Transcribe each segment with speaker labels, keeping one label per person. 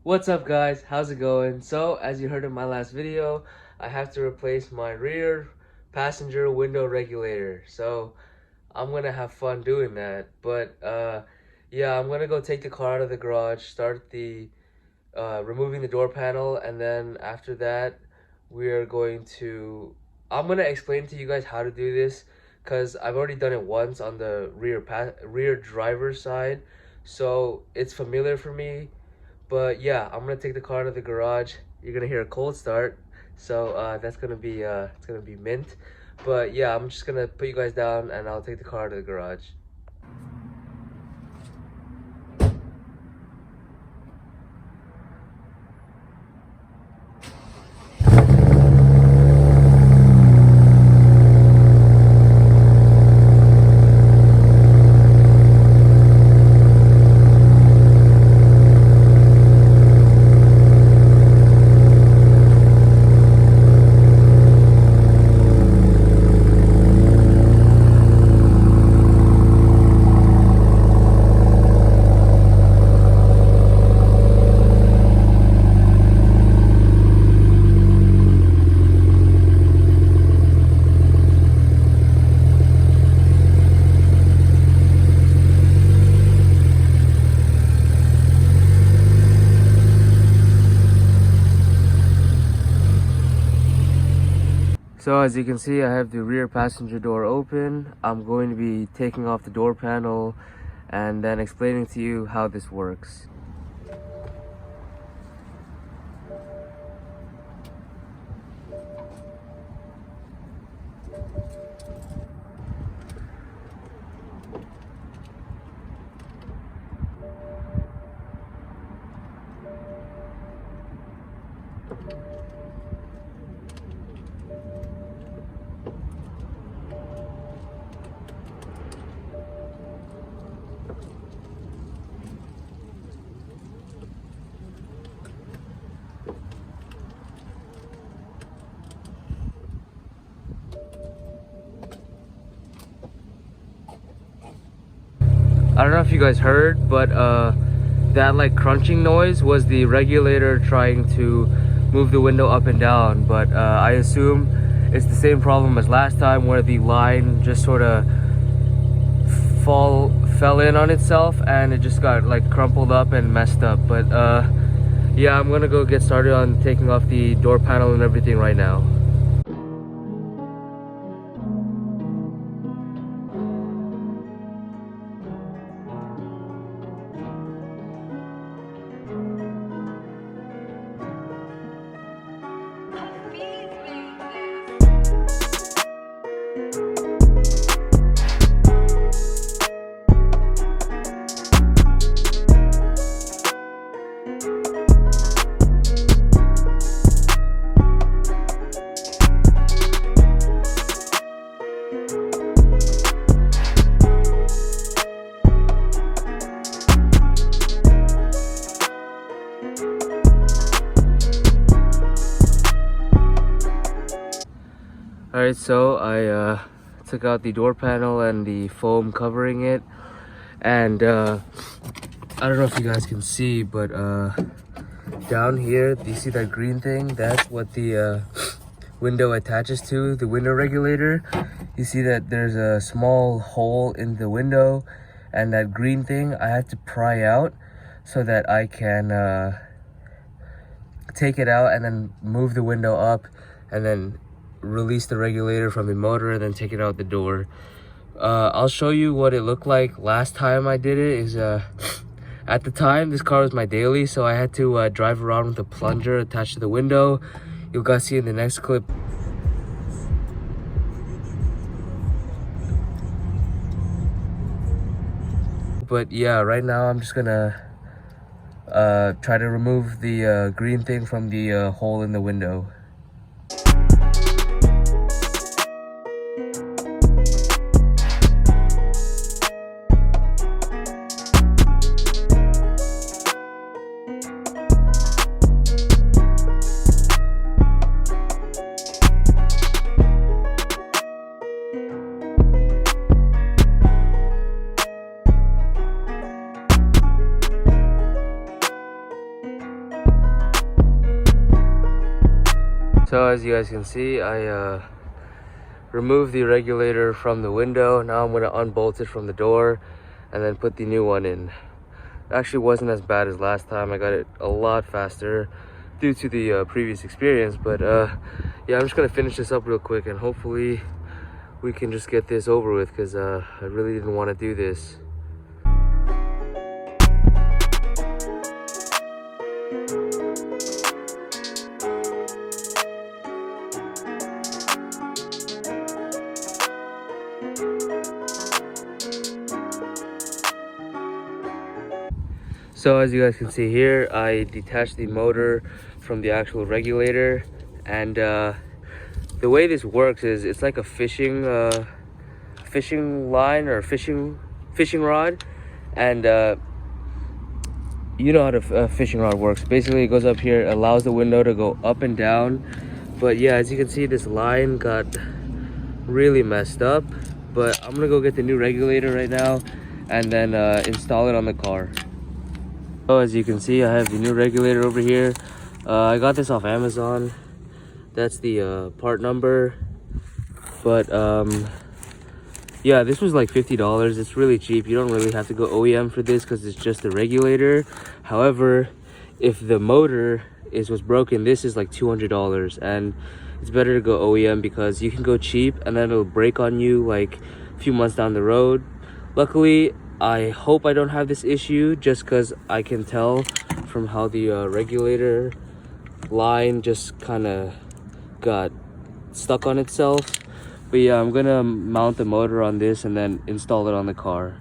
Speaker 1: What's up guys, how's it going? So as you heard in my last video, I have to replace my rear passenger window regulator. So I'm gonna have fun doing that. But yeah, I'm gonna go take the car out of the garage, start the removing the door panel, and then after that I'm gonna explain to you guys how to do this because I've already done it once on the rear driver's side, so it's familiar for me. But yeah, I'm gonna take the car to the garage. You're gonna hear a cold start, so that's gonna be it's gonna be mint. But yeah, I'm just gonna put you guys down and I'll take the car to the garage. So as you can see, I have the rear passenger door open. I'm going to be taking off the door panel and then explaining to you how this works. I don't know if you guys heard, but that like crunching noise was the regulator trying to move the window up and down. But I assume it's the same problem as last time where the line just sort of fell in on itself and it just got like crumpled up and messed up. But yeah, I'm gonna go get started on taking off the door panel and everything right now. Alright, so I took out the door panel and the foam covering it, and I don't know if you guys can see, but down here, do you see that green thing? That's what the window attaches to, the window regulator. You see that there's a small hole in the window, and that green thing I have to pry out so that I can take it out and then move the window up and then release the regulator from the motor and then take it out the door. I'll show you what it looked like last time I did it. At the time, this car was my daily, so I had to drive around with a plunger attached to the window. You'll guys see in the next clip. But yeah, right now I'm just gonna try to remove the green thing from the hole in the window. So as you guys can see, I removed the regulator from the window. Now I'm gonna unbolt it from the door and then put the new one in. It actually wasn't as bad as last time. I got it a lot faster due to the previous experience, but yeah, I'm just gonna finish this up real quick and hopefully we can just get this over with, because I really didn't want to do this. So as you guys can see here, I detached the motor from the actual regulator, and the way this works is it's like a fishing line or fishing rod, and you know how the fishing rod works. Basically, it goes up here, allows the window to go up and down. But yeah, as you can see, this line got really messed up. But I'm gonna go get the new regulator right now and then install it on the car. So as you can see, I have the new regulator over here. I got this off Amazon. That's the part number. But yeah, this was like $50. It's really cheap. You don't really have to go OEM for this because it's just the regulator. However, if the motor is what's broken, this is like $200, and it's better to go OEM because you can go cheap and then it'll break on you like a few months down the road. Luckily, I hope I don't have this issue, just because I can tell from how the regulator line just kind of got stuck on itself. But yeah, I'm gonna mount the motor on this and then install it on the car.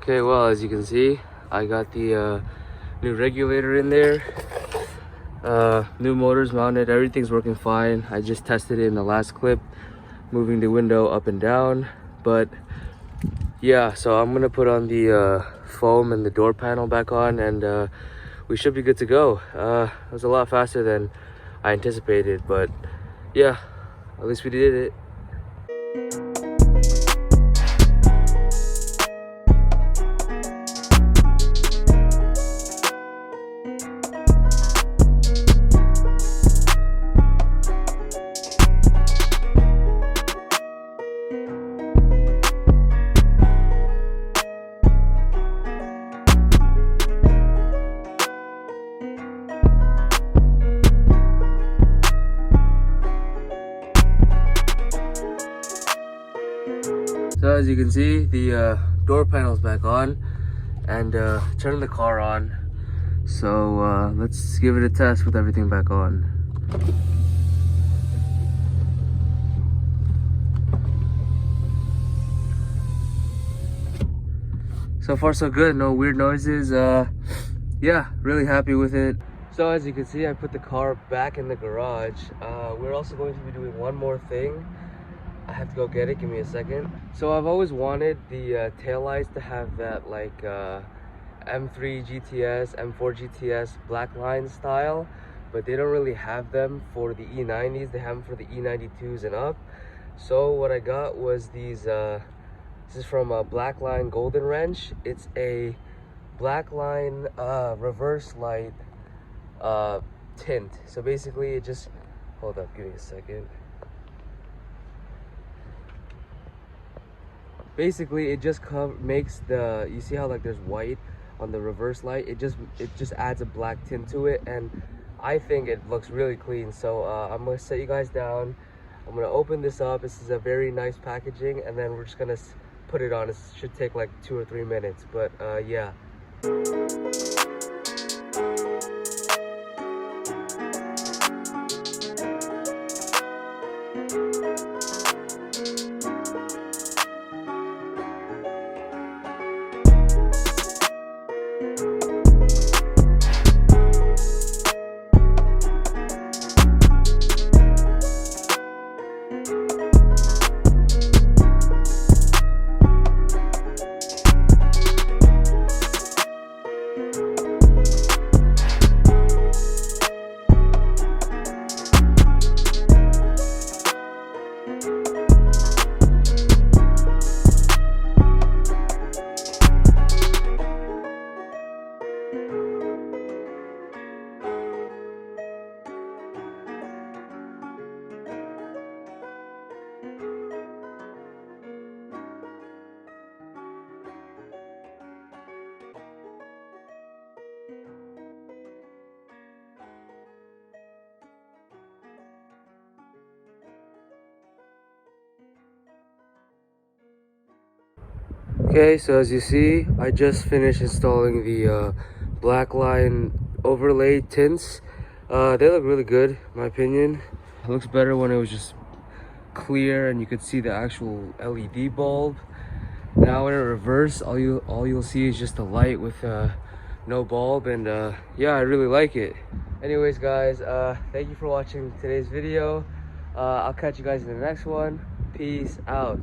Speaker 1: Okay, well, as you can see, I got the new regulator in there. New motors mounted, everything's working fine. I just tested it in the last clip, moving the window up and down. But yeah, so I'm gonna put on the foam and the door panel back on, and we should be good to go. It was a lot faster than I anticipated, but yeah, at least we did it. So as you can see, the door panel's back on, and turning the car on. So let's give it a test with everything back on. So far so good, no weird noises. Yeah, really happy with it. So as you can see, I put the car back in the garage. We're also going to be doing one more thing. I have to go get it, give me a second. So I've always wanted the taillights to have that like M3 GTS, M4 GTS Blackline style, but they don't really have them for the E90s. They have them for the E92s and up. So what I got was these, this is from Blackline Goldenwrench. It's a Blackline reverse light tint. So basically it just, hold up, give me a second. Basically it just makes the, you see how like there's white on the reverse light, it just adds a black tint to it, and I think it looks really clean. So I'm gonna set you guys down. I'm gonna open this up. This is a very nice packaging, and then we're just gonna put it on. It should take like 2 or 3 minutes, but yeah. Okay, so as you see, I just finished installing the Blackline Overlay tints. They look really good, in my opinion. It looks better when it was just clear and you could see the actual LED bulb. Now in reverse, all you'll see is just a light with no bulb, and yeah, I really like it. Anyways, guys, thank you for watching today's video. I'll catch you guys in the next one. Peace out.